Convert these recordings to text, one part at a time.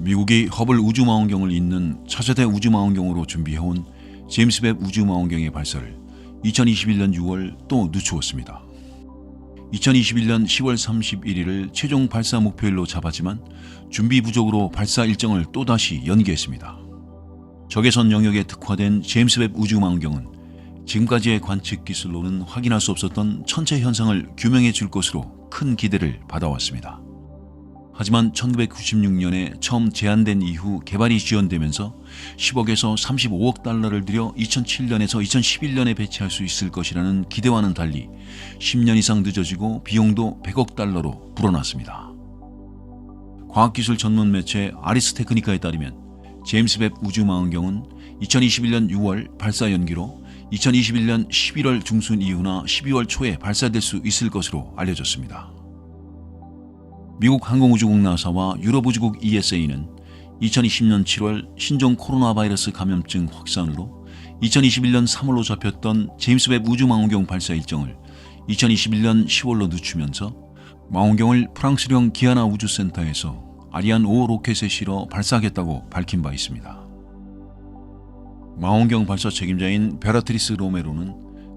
미국이 허블 우주망원경을 잇는 차세대 우주망원경으로 준비해온 제임스 웹 우주망원경의 발사를 2021년 6월 또 늦추었습니다. 2021년 10월 31일을 최종 발사 목표일로 잡았지만 준비 부족으로 발사 일정을 또다시 연기했습니다. 적외선 영역에 특화된 제임스 웹 우주망원경은 지금까지의 관측 기술로는 확인할 수 없었던 천체 현상을 규명해 줄 것으로 큰 기대를 받아왔습니다. 하지만 1996년에 처음 제안된 이후 개발이 지연되면서 10억에서 35억 달러를 들여 2007년에서 2011년에 배치할 수 있을 것이라는 기대와는 달리 10년 이상 늦어지고 비용도 100억 달러로 불어났습니다. 과학기술 전문 매체 아리스 테크니카에 따르면 제임스 웹 우주망원경은 2021년 6월 발사 연기로 2021년 11월 중순 이후나 12월 초에 발사될 수 있을 것으로 알려졌습니다. 미국 항공우주국 나사와 유럽우주국 ESA는 2020년 7월 신종 코로나 바이러스 감염증 확산으로 2021년 3월로 잡혔던 제임스 웹 우주망원경 발사 일정을 2021년 10월로 늦추면서 망원경을 프랑스령 기아나 우주센터에서 아리안 5 로켓에 실어 발사하겠다고 밝힌 바 있습니다. 망원경 발사 책임자인 베라트리스 로메로는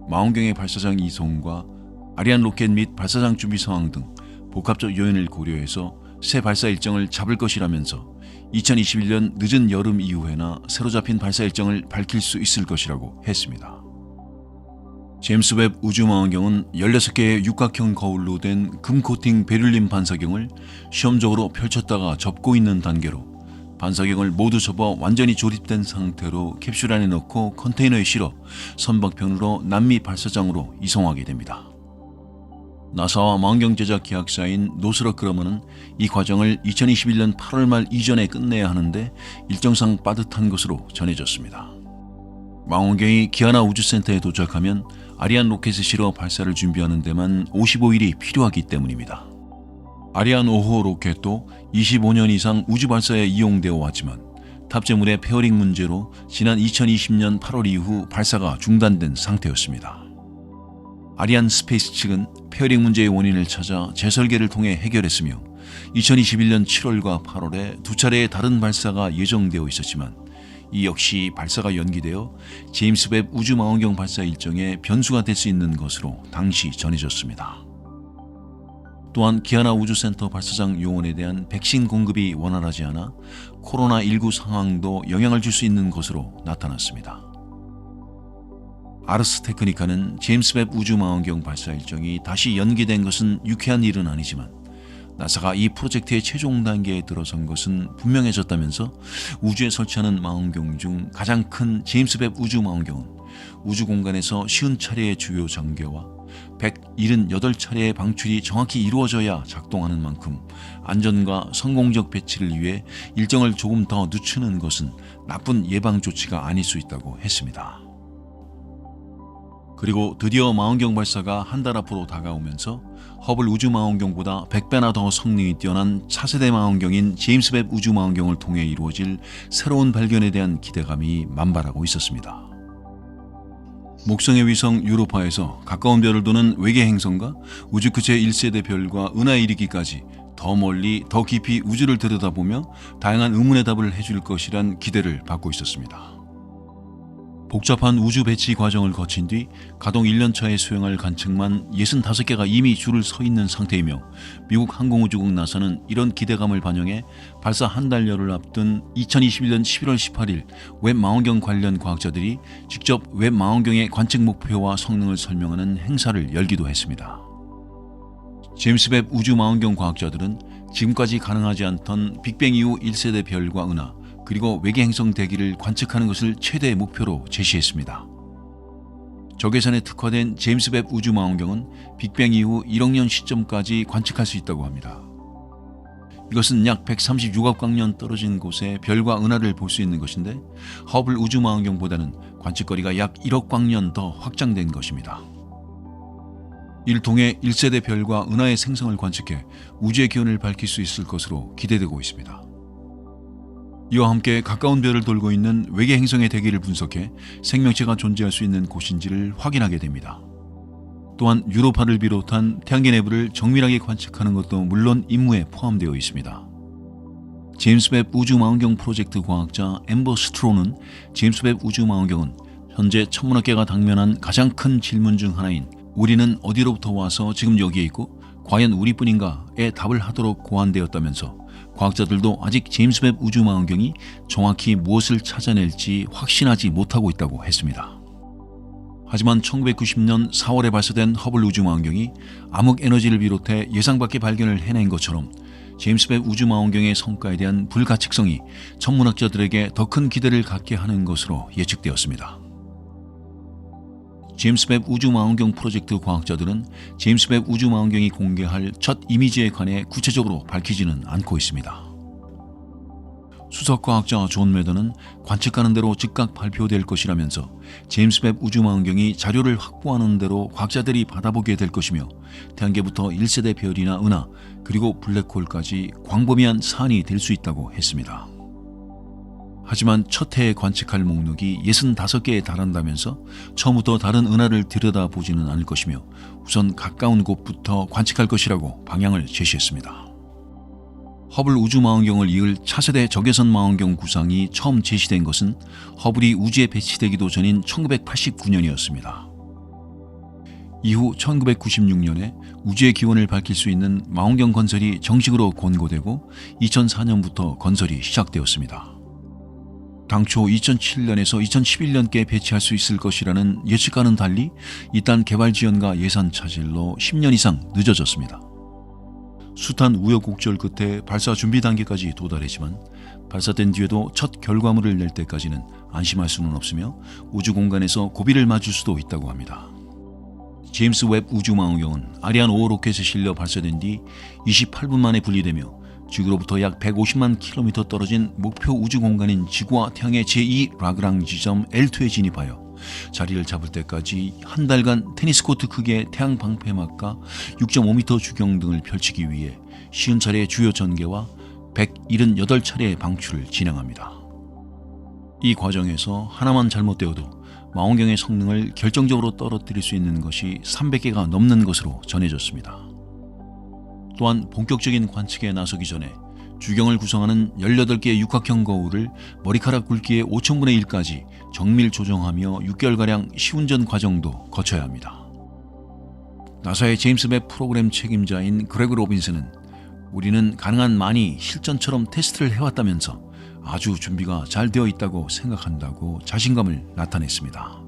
망원경의 발사장 이송과 아리안 로켓 및 발사장 준비 상황 등 복합적 요인을 고려해서 새 발사 일정을 잡을 것이라면서 2021년 늦은 여름 이후에나 새로 잡힌 발사 일정을 밝힐 수 있을 것이라고 했습니다. 제임스 웹 우주망원경은 16개의 육각형 거울로 된 금코팅 베를린 반사경을 시험적으로 펼쳤다가 접고 있는 단계로 반사경을 모두 접어 완전히 조립된 상태로 캡슐 안에 넣고 컨테이너에 실어 선박편으로 남미 발사장으로 이송하게 됩니다. 나사와 망원경 제작 계약사인 노스럽 그러먼은 이 과정을 2021년 8월 말 이전에 끝내야 하는데 일정상 빠듯한 것으로 전해졌습니다. 망원경이 기아나 우주센터에 도착하면 아리안 로켓에 실어 발사를 준비하는 데만 55일이 필요하기 때문입니다. 아리안 5호 로켓도 25년 이상 우주 발사에 이용되어 왔지만 탑재물의 페어링 문제로 지난 2020년 8월 이후 발사가 중단된 상태였습니다. 아리안 스페이스 측은 페어링 문제의 원인을 찾아 재설계를 통해 해결했으며 2021년 7월과 8월에 두 차례의 다른 발사가 예정되어 있었지만 이 역시 발사가 연기되어 제임스 웹 우주망원경 발사 일정에 변수가 될 수 있는 것으로 당시 전해졌습니다. 또한 기아나 우주센터 발사장 요원에 대한 백신 공급이 원활하지 않아 코로나19 상황도 영향을 줄 수 있는 것으로 나타났습니다. 아르스 테크니카는 제임스 웹 우주망원경 발사 일정이 다시 연기된 것은 유쾌한 일은 아니지만 나사가 이 프로젝트의 최종 단계에 들어선 것은 분명해졌다면서 우주에 설치하는 망원경 중 가장 큰 제임스 웹 우주망원경은 우주 공간에서 50차례의 주요 전개와 178차례의 방출이 정확히 이루어져야 작동하는 만큼 안전과 성공적 배치를 위해 일정을 조금 더 늦추는 것은 나쁜 예방 조치가 아닐 수 있다고 했습니다. 그리고 드디어 망원경 발사가 한 달 앞으로 다가오면서 허블 우주망원경보다 100배나 더 성능이 뛰어난 차세대 망원경인 제임스 웹 우주망원경을 통해 이루어질 새로운 발견에 대한 기대감이 만발하고 있었습니다. 목성의 위성 유로파에서 가까운 별을 도는 외계 행성과 우주크 제1세대 별과 은하에 이르기까지 더 멀리 더 깊이 우주를 들여다보며 다양한 의문의 답을 해줄 것이란 기대를 받고 있었습니다. 복잡한 우주 배치 과정을 거친 뒤 가동 1년차에 수행할 관측만 65개가 이미 줄을 서 있는 상태이며 미국 항공우주국 나사는 이런 기대감을 반영해 발사 한 달여를 앞둔 2021년 11월 18일 웹 망원경 관련 과학자들이 직접 웹 망원경의 관측 목표와 성능을 설명하는 행사를 열기도 했습니다. 제임스 웹 우주 망원경 과학자들은 지금까지 가능하지 않던 빅뱅 이후 1세대 별과 은하 그리고 외계 행성 대기를 관측하는 것을 최대 목표로 제시했습니다. 적외선에 특화된 제임스 웹 우주망원경은 빅뱅 이후 1억 년 시점까지 관측할 수 있다고 합니다. 이것은 약 136억 광년 떨어진 곳에 별과 은하를 볼 수 있는 것인데 허블 우주망원경보다는 관측거리가 약 1억 광년 더 확장된 것입니다. 이를 통해 1세대 별과 은하의 생성을 관측해 우주의 기원을 밝힐 수 있을 것으로 기대되고 있습니다. 이와 함께 가까운 별을 돌고 있는 외계 행성의 대기를 분석해 생명체가 존재할 수 있는 곳인지를 확인하게 됩니다. 또한 유로파를 비롯한 태양계 내부를 정밀하게 관측하는 것도 물론 임무에 포함되어 있습니다. 제임스 웹 우주망원경 프로젝트 과학자 앰버 스트로는 제임스 웹 우주망원경은 현재 천문학계가 당면한 가장 큰 질문 중 하나인 우리는 어디로부터 와서 지금 여기에 있고 과연 우리뿐인가에 답을 하도록 고안되었다면서 과학자들도 아직 제임스 웹 우주망원경이 정확히 무엇을 찾아낼지 확신하지 못하고 있다고 했습니다. 하지만 1990년 4월에 발사된 허블 우주망원경이 암흑 에너지를 비롯해 예상 밖의 발견을 해낸 것처럼 제임스 웹 우주망원경의 성과에 대한 불가측성이 천문학자들에게 더 큰 기대를 갖게 하는 것으로 예측되었습니다. 제임스 웹 우주망원경 프로젝트 과학자들은 제임스 웹 우주망원경이 공개할 첫 이미지에 관해 구체적으로 밝히지는 않고 있습니다. 수석과학자 존 매더는 관측하는 대로 즉각 발표될 것이라면서 제임스 웹 우주망원경이 자료를 확보하는 대로 과학자들이 받아보게 될 것이며 태양계부터 1세대 별이나 은하 그리고 블랙홀까지 광범위한 사안이 될 수 있다고 했습니다. 하지만 첫 해에 관측할 목록이 65개에 달한다면서 처음부터 다른 은하를 들여다보지는 않을 것이며 우선 가까운 곳부터 관측할 것이라고 방향을 제시했습니다. 허블 우주망원경을 이을 차세대 적외선 망원경 구상이 처음 제시된 것은 허블이 우주에 배치되기도 전인 1989년이었습니다. 이후 1996년에 우주의 기원을 밝힐 수 있는 망원경 건설이 정식으로 권고되고 2004년부터 건설이 시작되었습니다. 당초 2007년에서 2011년께 배치할 수 있을 것이라는 예측과는 달리 이딴 개발 지연과 예산 차질로 10년 이상 늦어졌습니다. 숱한 우여곡절 끝에 발사 준비 단계까지 도달했지만 발사된 뒤에도 첫 결과물을 낼 때까지는 안심할 수는 없으며 우주 공간에서 고비를 맞을 수도 있다고 합니다. 제임스 웹 우주망원경은 아리안 5 로켓에 실려 발사된 뒤 28분 만에 분리되며 지구로부터 약 150만 킬로미터 떨어진 목표 우주 공간인 지구와 태양의 제2 라그랑 지점 L2에 진입하여 자리를 잡을 때까지 한 달간 테니스 코트 크기의 태양 방패막과 6.5m 주경 등을 펼치기 위해 50차례의 주요 전개와 178차례의 방출을 진행합니다. 이 과정에서 하나만 잘못되어도 망원경의 성능을 결정적으로 떨어뜨릴 수 있는 것이 300개가 넘는 것으로 전해졌습니다. 또한 본격적인 관측에 나서기 전에 주경을 구성하는 18개의 육각형 거울을 머리카락 굵기의 5,000분의 1까지 정밀 조정하며 6개월가량 시운전 과정도 거쳐야 합니다. 나사의 제임스 웹 프로그램 책임자인 그레그 로빈슨은 우리는 가능한 많이 실전처럼 테스트를 해왔다면서 아주 준비가 잘 되어 있다고 생각한다고 자신감을 나타냈습니다.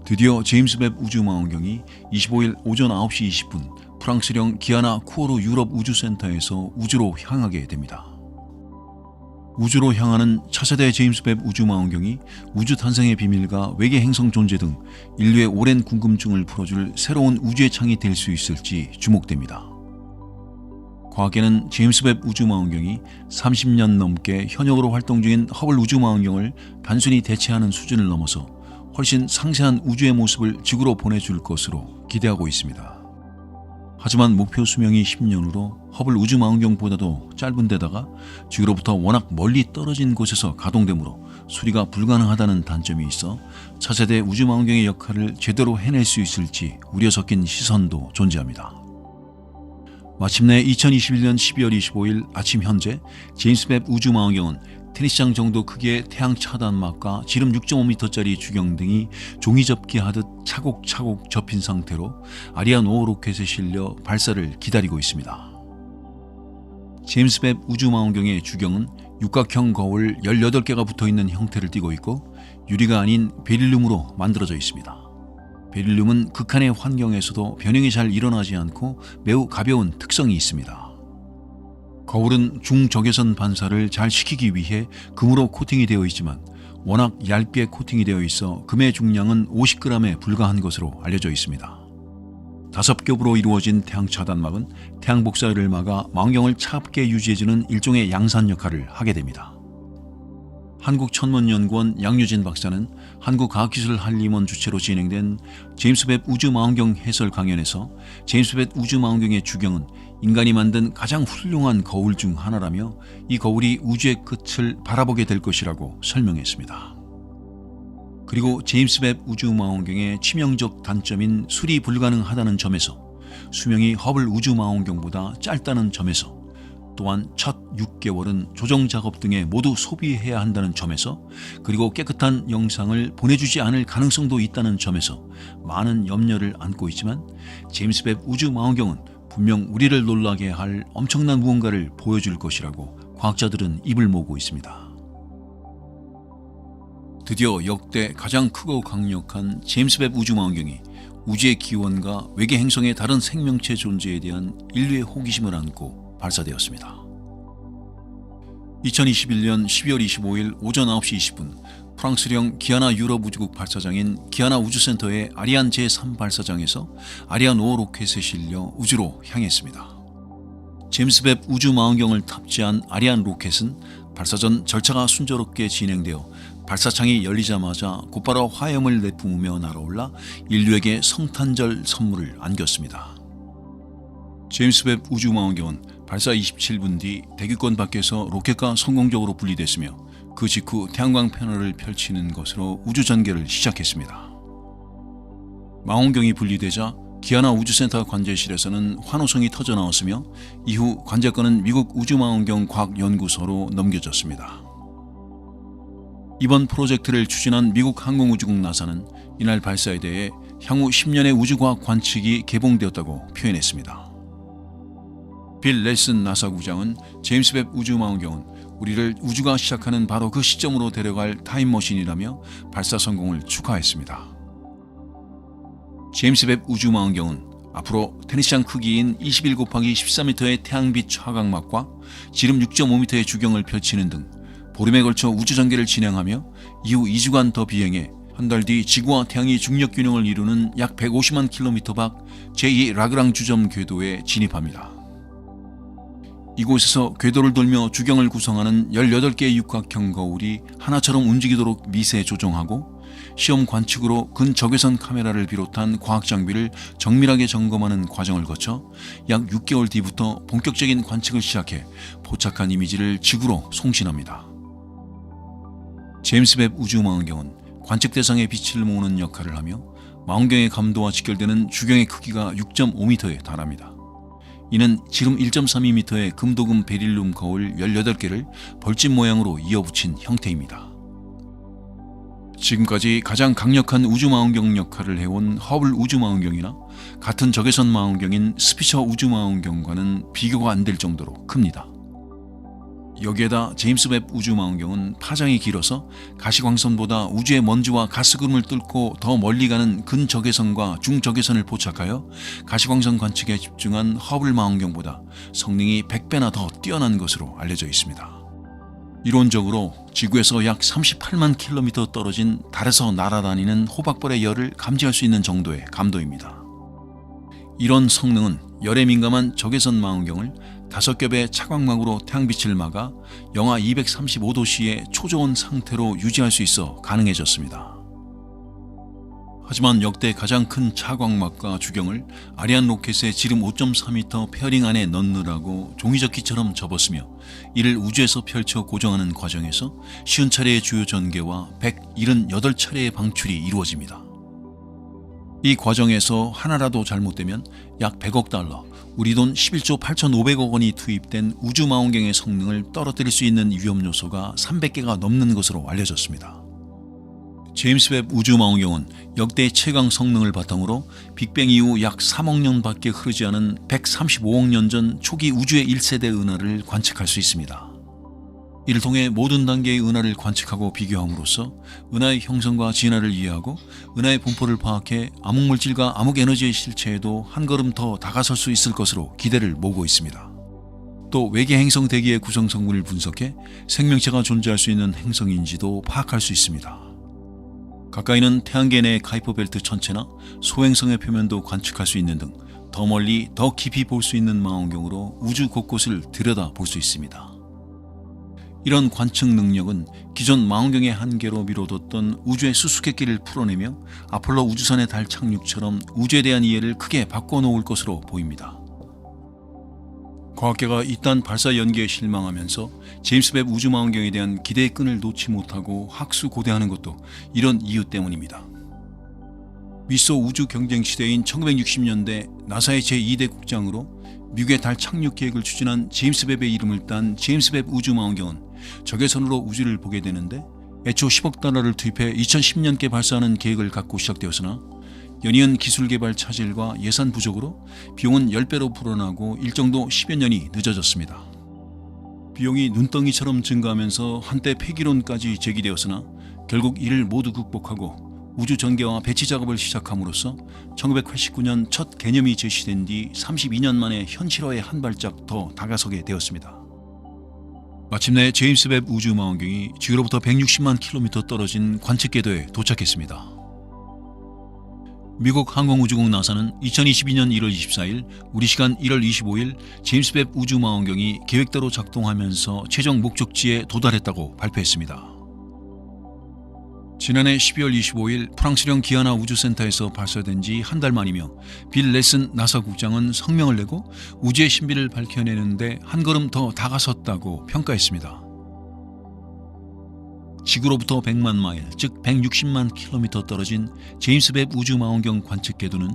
드디어 제임스 웹 우주망원경이 25일 오전 9시 20분 프랑스령 기아나 쿠오르 유럽 우주센터에서 우주로 향하게 됩니다. 우주로 향하는 차세대 제임스 웹 우주망원경이 우주 탄생의 비밀과 외계 행성 존재 등 인류의 오랜 궁금증을 풀어줄 새로운 우주의 창이 될 수 있을지 주목됩니다. 과학계는 제임스 웹 우주망원경이 30년 넘게 현역으로 활동 중인 허블 우주망원경을 단순히 대체하는 수준을 넘어서 훨씬 상세한 우주의 모습을 지구로 보내줄 것으로 기대하고 있습니다. 하지만 목표 수명이 10년으로 허블 우주망원경보다도 짧은 데다가 지구로부터 워낙 멀리 떨어진 곳에서 가동되므로 수리가 불가능하다는 단점이 있어 차세대 우주망원경의 역할을 제대로 해낼 수 있을지 우려 섞인 시선도 존재합니다. 마침내 2021년 12월 25일 아침 현재 제임스 웹 우주망원경은 테니스장 정도 크기의 태양 차단막과 지름 6.5m짜리 주경 등이 종이 접기 하듯 차곡차곡 접힌 상태로 아리안 5 로켓에 실려 발사를 기다리고 있습니다. 제임스 웹 우주망원경의 주경은 육각형 거울 18개가 붙어있는 형태를 띠고 있고 유리가 아닌 베릴륨으로 만들어져 있습니다. 베릴륨은 극한의 환경에서도 변형이 잘 일어나지 않고 매우 가벼운 특성이 있습니다. 거울은 중적외선 반사를 잘 시키기 위해 금으로 코팅이 되어 있지만 워낙 얇게 코팅이 되어 있어 금의 중량은 50g에 불과한 것으로 알려져 있습니다. 5겹으로 이루어진 태양 차단막은 태양 복사를 막아 망원경을 차갑게 유지해주는 일종의 양산 역할을 하게 됩니다. 한국천문연구원 양유진 박사는 한국과학기술한림원 주최로 진행된 제임스 웹 우주망원경 해설 강연에서 제임스 웹 우주망원경의 주경은 인간이 만든 가장 훌륭한 거울 중 하나라며 이 거울이 우주의 끝을 바라보게 될 것이라고 설명했습니다. 그리고 제임스 웹 우주망원경의 치명적 단점인 수리 불가능하다는 점에서 수명이 허블 우주망원경보다 짧다는 점에서 또한 첫 6개월은 조정 작업 등에 모두 소비해야 한다는 점에서, 그리고 깨끗한 영상을 보내주지 않을 가능성도 있다는 점에서 많은 염려를 안고 있지만, 제임스 웹 우주 망원경은 분명 우리를 놀라게 할 엄청난 무언가를 보여줄 것이라고 과학자들은 입을 모으고 있습니다. 드디어 역대 가장 크고 강력한 제임스 웹 우주 망원경이 우주의 기원과 외계 행성의 다른 생명체 존재에 대한 인류의 호기심을 안고 발사되었습니다. 2021년 12월 25일 오전 9시 20분 프랑스령 기아나 유럽 우주국 발사장인 기아나 우주센터의 아리안 제3 발사장에서 아리안 5 로켓에 실려 우주로 향했습니다. 제임스 웹 우주 망원경을 탑재한 아리안 로켓은 발사 전 절차가 순조롭게 진행되어 발사창이 열리자마자 곧바로 화염을 내뿜으며 날아올라 인류에게 성탄절 선물을 안겼습니다. 제임스 웹 우주 망원경은 발사 27분 뒤 대기권 밖에서 로켓과 성공적으로 분리됐으며, 그 직후 태양광 패널을 펼치는 것으로 우주 전개를 시작했습니다. 망원경이 분리되자 기아나 우주센터 관제실에서는 환호성이 터져 나왔으며, 이후 관제권은 미국 우주망원경 과학연구소로 넘겨졌습니다. 이번 프로젝트를 추진한 미국 항공우주국 나사는 이날 발사에 대해 향후 10년의 우주과학 관측이 개봉되었다고 표현했습니다. 빌 넬슨 나사 국장은 제임스 웹 우주 망원경은 우리를 우주가 시작하는 바로 그 시점으로 데려갈 타임머신이라며 발사 성공을 축하했습니다. 제임스 웹 우주 망원경은 앞으로 테니스장 크기인 21×13m의 태양빛 차광막과 지름 6.5m의 주경을 펼치는 등 보름에 걸쳐 우주 전개를 진행하며, 이후 2주간 더 비행해 한 달 뒤 지구와 태양이 중력 균형을 이루는 약 150만 킬로미터 밖 제2 라그랑 주점 궤도에 진입합니다. 이곳에서 궤도를 돌며 주경을 구성하는 18개의 육각형 거울이 하나처럼 움직이도록 미세 조정하고, 시험 관측으로 근적외선 카메라를 비롯한 과학 장비를 정밀하게 점검하는 과정을 거쳐 약 6개월 뒤부터 본격적인 관측을 시작해 포착한 이미지를 지구로 송신합니다. 제임스 웹 우주 망원경은 관측 대상의 빛을 모으는 역할을 하며, 망원경의 감도와 직결되는 주경의 크기가 6.5m에 달합니다. 이는 지름 1.32m의 금도금 베릴륨 거울 18개를 벌집 모양으로 이어붙인 형태입니다. 지금까지 가장 강력한 우주망원경 역할을 해온 허블 우주망원경이나 같은 적외선 망원경인 스피처 우주망원경과는 비교가 안 될 정도로 큽니다. 여기에다 제임스 웹 우주망원경은 파장이 길어서 가시광선보다 우주의 먼지와 가스구름을 뚫고 더 멀리 가는 근적외선과 중적외선을 포착하여 가시광선 관측에 집중한 허블 망원경보다 성능이 100배나 더 뛰어난 것으로 알려져 있습니다. 이론적으로 지구에서 약 38만 킬로미터 떨어진 달에서 날아다니는 호박벌의 열을 감지할 수 있는 정도의 감도입니다. 이런 성능은 열에 민감한 적외선 망원경을 5겹의 차광막으로 태양빛을 막아 영하 235도씨의 초저온 상태로 유지할 수 있어 가능해졌습니다. 하지만 역대 가장 큰 차광막과 주경을 아리안 로켓의 지름 5.4m 페어링 안에 넣느라고 종이접기처럼 접었으며, 이를 우주에서 펼쳐 고정하는 과정에서 50차례의 주요 전개와 178차례의 방출이 이루어집니다. 이 과정에서 하나라도 잘못되면 약 100억 달러, 우리 돈 11조 8,500억 원이 투입된 우주망원경의 성능을 떨어뜨릴 수 있는 위험 요소가 300개가 넘는 것으로 알려졌습니다. 제임스 웹 우주망원경은 역대 최강 성능을 바탕으로 빅뱅 이후 약 3억 년밖에 흐르지 않은 135억 년 전 초기 우주의 1세대 은하를 관측할 수 있습니다. 이를 통해 모든 단계의 은하를 관측하고 비교함으로써 은하의 형성과 진화를 이해하고 은하의 분포를 파악해 암흑물질과 암흑에너지의 실체에도 한 걸음 더 다가설 수 있을 것으로 기대를 모으고 있습니다. 또 외계 행성 대기의 구성 성분을 분석해 생명체가 존재할 수 있는 행성인지도 파악할 수 있습니다. 가까이는 태양계 내 카이퍼 벨트 전체나 소행성의 표면도 관측할 수 있는 등 더 멀리 더 깊이 볼 수 있는 망원경으로 우주 곳곳을 들여다 볼 수 있습니다. 이런 관측 능력은 기존 망원경의 한계로 미뤄뒀던 우주의 수수께끼를 풀어내며 아폴로 우주선의 달 착륙처럼 우주에 대한 이해를 크게 바꿔놓을 것으로 보입니다. 과학계가 이딴 발사 연기에 실망하면서 제임스 웹 우주망원경에 대한 기대의 끈을 놓지 못하고 학수고대하는 것도 이런 이유 때문입니다. 미소 우주 경쟁 시대인 1960년대 나사의 제2대 국장으로 미국의 달 착륙 계획을 추진한 제임스 웹의 이름을 딴 제임스 웹 우주망원경은 적외선으로 우주를 보게 되는데 애초 10억 달러를 투입해 2010년께 발사하는 계획을 갖고 시작되었으나 연이은 기술 개발 차질과 예산 부족으로 비용은 10배로 불어나고 일정도 10여 년이 늦어졌습니다. 비용이 눈덩이처럼 증가하면서 한때 폐기론까지 제기되었으나 결국 이를 모두 극복하고 우주 전개와 배치 작업을 시작함으로써 1989년 첫 개념이 제시된 뒤 32년 만에 현실화에 한 발짝 더 다가서게 되었습니다. 마침내 제임스 웹 우주망원경이 지구로부터 160만 킬로미터 떨어진 관측궤도에 도착했습니다. 미국 항공우주국 나사는 2022년 1월 24일 우리 시간 1월 25일 제임스 웹 우주망원경이 계획대로 작동하면서 최종 목적지에 도달했다고 발표했습니다. 지난해 12월 25일 프랑스령 기아나 우주센터에서 발사된 지 한 달 만이며 빌 넬슨 나사 국장은 성명을 내고 우주의 신비를 밝혀내는데 한 걸음 더 다가섰다고 평가했습니다. 지구로부터 100만 마일, 즉 160만 킬로미터 떨어진 제임스 웹 우주망원경 관측궤도는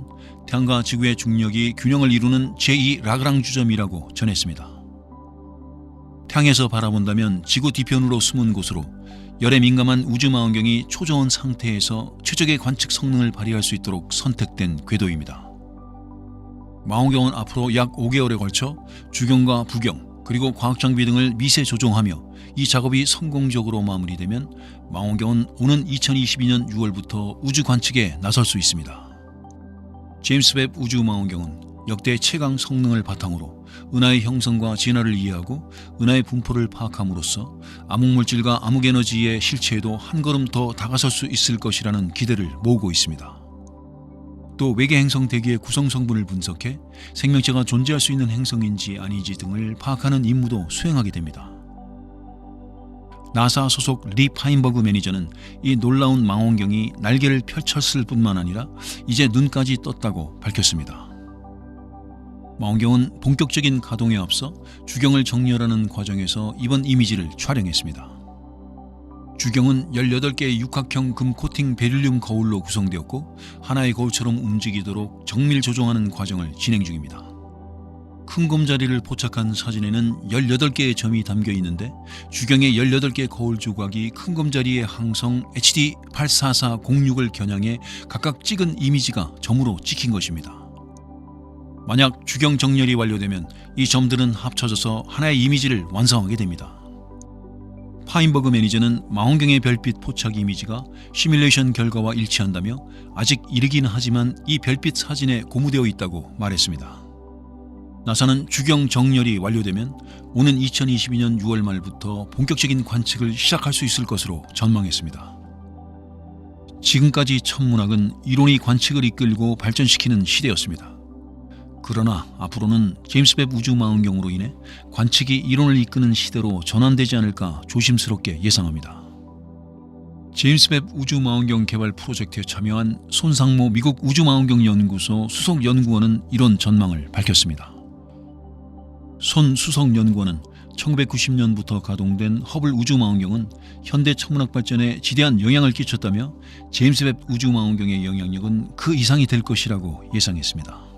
태양과 지구의 중력이 균형을 이루는 제2 라그랑주 점이라고 전했습니다. 태양에서 바라본다면 지구 뒤편으로 숨은 곳으로 열에 민감한 우주망원경이 초저온 상태에서 최적의 관측 성능을 발휘할 수 있도록 선택된 궤도입니다. 망원경은 앞으로 약 5개월에 걸쳐 주경과 부경 그리고 과학장비 등을 미세 조종하며 이 작업이 성공적으로 마무리되면 망원경은 오는 2022년 6월부터 우주 관측에 나설 수 있습니다. 제임스 웹 우주망원경은 역대 최강 성능을 바탕으로 은하의 형성과 진화를 이해하고 은하의 분포를 파악함으로써 암흑물질과 암흑에너지의 실체에도 한 걸음 더 다가설 수 있을 것이라는 기대를 모으고 있습니다. 또 외계 행성 대기의 구성 성분을 분석해 생명체가 존재할 수 있는 행성인지 아닌지 등을 파악하는 임무도 수행하게 됩니다. 나사 소속 리 파인버그 매니저는 이 놀라운 망원경이 날개를 펼쳤을 뿐만 아니라 이제 눈까지 떴다고 밝혔습니다. 망원경은 본격적인 가동에 앞서 주경을 정렬하는 과정에서 이번 이미지를 촬영했습니다. 주경은 18개의 육각형 금 코팅 베릴륨 거울로 구성되었고 하나의 거울처럼 움직이도록 정밀 조종하는 과정을 진행 중입니다. 큰 곰자리를 포착한 사진에는 18개의 점이 담겨 있는데 주경의 18개 거울 조각이 큰 곰자리의 항성 HD84406을 겨냥해 각각 찍은 이미지가 점으로 찍힌 것입니다. 만약 주경 정렬이 완료되면 이 점들은 합쳐져서 하나의 이미지를 완성하게 됩니다. 파인버그 매니저는 망원경의 별빛 포착 이미지가 시뮬레이션 결과와 일치한다며 아직 이르긴 하지만 이 별빛 사진에 고무되어 있다고 말했습니다. 나사는 주경 정렬이 완료되면 오는 2022년 6월 말부터 본격적인 관측을 시작할 수 있을 것으로 전망했습니다. 지금까지 천문학은 이론이 관측을 이끌고 발전시키는 시대였습니다. 그러나 앞으로는 제임스 웹 우주망원경으로 인해 관측이 이론을 이끄는 시대로 전환되지 않을까 조심스럽게 예상합니다. 제임스 웹 우주망원경 개발 프로젝트에 참여한 손상모 미국 우주망원경연구소 수석연구원은 이런 전망을 밝혔습니다. 손 수석연구원은 1990년부터 가동된 허블 우주망원경은 현대 천문학 발전에 지대한 영향을 끼쳤다며 제임스 웹 우주망원경의 영향력은 그 이상이 될 것이라고 예상했습니다.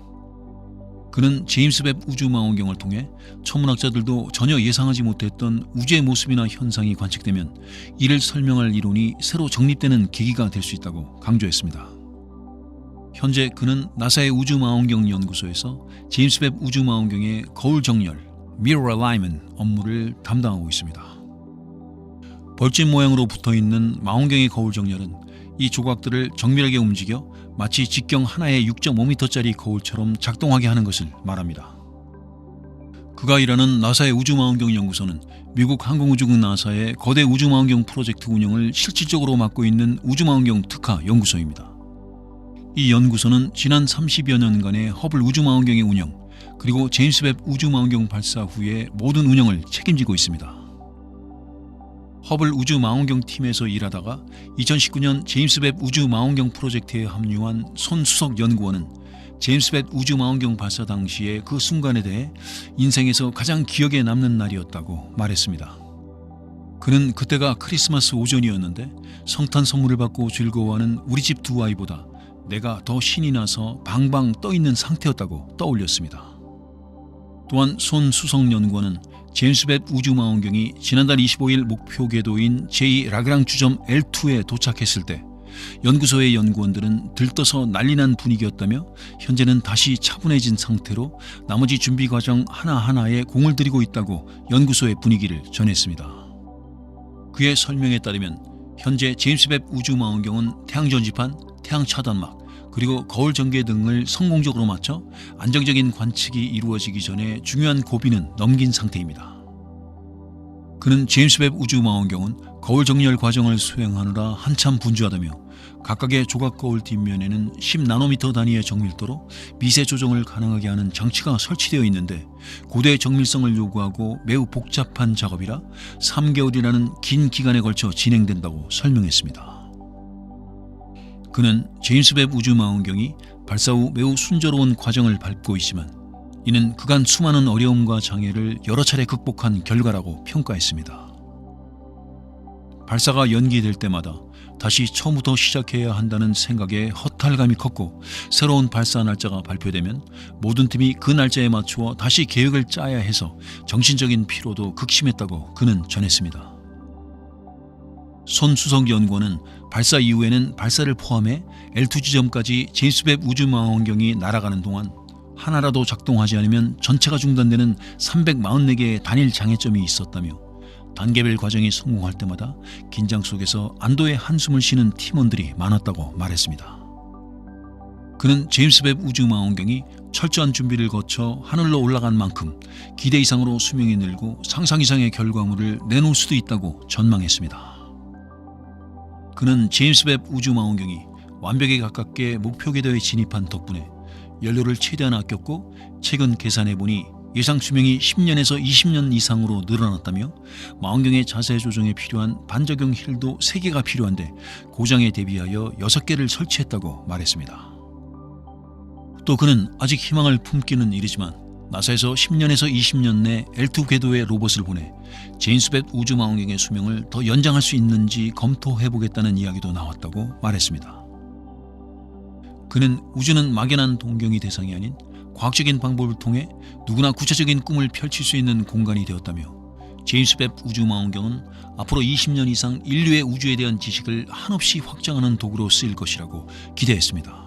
그는 제임스 웹 우주망원경을 통해 천문학자들도 전혀 예상하지 못했던 우주의 모습이나 현상이 관측되면 이를 설명할 이론이 새로 정립되는 계기가 될 수 있다고 강조했습니다. 현재 그는 나사의 우주망원경 연구소에서 제임스 웹 우주망원경의 거울 정렬, Mirror Alignment 업무를 담당하고 있습니다. 벌집 모양으로 붙어있는 망원경의 거울 정렬은 이 조각들을 정밀하게 움직여 마치 직경 하나의 6.5m짜리 거울처럼 작동하게 하는 것을 말합니다. 그가 일하는 나사의 우주망원경 연구소는 미국 항공우주국 나사의 거대 우주망원경 프로젝트 운영을 실질적으로 맡고 있는 우주망원경 특화 연구소입니다. 이 연구소는 지난 30여 년간의 허블 우주망원경의 운영 그리고 제임스 웹 우주망원경 발사 후의 모든 운영을 책임지고 있습니다. 허블 우주망원경 팀에서 일하다가 2019년 제임스 웹 우주망원경 프로젝트에 합류한 손 수석 연구원은 제임스 웹 우주망원경 발사 당시의 그 순간에 대해 인생에서 가장 기억에 남는 날이었다고 말했습니다. 그는 그때가 크리스마스 오전이었는데 성탄 선물을 받고 즐거워하는 우리 집 두 아이보다 내가 더 신이 나서 방방 떠있는 상태였다고 떠올렸습니다. 또한 손수석 연구원은 제임스 웹 우주망원경이 지난달 25일 목표 궤도인 제2라그랑 주점 L2에 도착했을 때 연구소의 연구원들은 들떠서 난리난 분위기였다며 현재는 다시 차분해진 상태로 나머지 준비 과정 하나하나에 공을 들이고 있다고 연구소의 분위기를 전했습니다. 그의 설명에 따르면 현재 제임스 웹 우주망원경은 태양전지판, 태양차단막, 그리고 거울 전개 등을 성공적으로 맞춰 안정적인 관측이 이루어지기 전에 중요한 고비는 넘긴 상태입니다. 그는 제임스 웹 우주망원경은 거울 정렬 과정을 수행하느라 한참 분주하다며 각각의 조각 거울 뒷면에는 10나노미터 단위의 정밀도로 미세 조정을 가능하게 하는 장치가 설치되어 있는데 고대 정밀성을 요구하고 매우 복잡한 작업이라 3개월이라는 긴 기간에 걸쳐 진행된다고 설명했습니다. 그는 제임스 웹 우주망원경이 발사 후 매우 순조로운 과정을 밟고 있지만 이는 그간 수많은 어려움과 장애를 여러 차례 극복한 결과라고 평가했습니다. 발사가 연기될 때마다 다시 처음부터 시작해야 한다는 생각에 허탈감이 컸고 새로운 발사 날짜가 발표되면 모든 팀이 그 날짜에 맞추어 다시 계획을 짜야 해서 정신적인 피로도 극심했다고 그는 전했습니다. 손수석 연구원은 발사 이후에는 발사를 포함해 L2 지점까지 제임스 웹 우주망원경이 날아가는 동안 하나라도 작동하지 않으면 전체가 중단되는 344개의 단일 장애점이 있었다며 단계별 과정이 성공할 때마다 긴장 속에서 안도의 한숨을 쉬는 팀원들이 많았다고 말했습니다. 그는 제임스 웹 우주망원경이 철저한 준비를 거쳐 하늘로 올라간 만큼 기대 이상으로 수명이 늘고 상상 이상의 결과물을 내놓을 수도 있다고 전망했습니다. 그는 제임스 웹 우주망원경이 완벽에 가깝게 목표 궤도에 진입한 덕분에 연료를 최대한 아꼈고 최근 계산해보니 예상 수명이 10년에서 20년 이상으로 늘어났다며 망원경의 자세 조정에 필요한 반작용 힐도 3개가 필요한데 고장에 대비하여 6개를 설치했다고 말했습니다. 또 그는 아직 희망을 품기는 이르지만 나사에서 10년에서 20년 내 L2 궤도에 로봇을 보내 제임스 웹 우주망원경의 수명을 더 연장할 수 있는지 검토해보겠다는 이야기도 나왔다고 말했습니다. 그는 우주는 막연한 동경이 대상이 아닌 과학적인 방법을 통해 누구나 구체적인 꿈을 펼칠 수 있는 공간이 되었다며 제임스 웹 우주망원경은 앞으로 20년 이상 인류의 우주에 대한 지식을 한없이 확장하는 도구로 쓰일 것이라고 기대했습니다.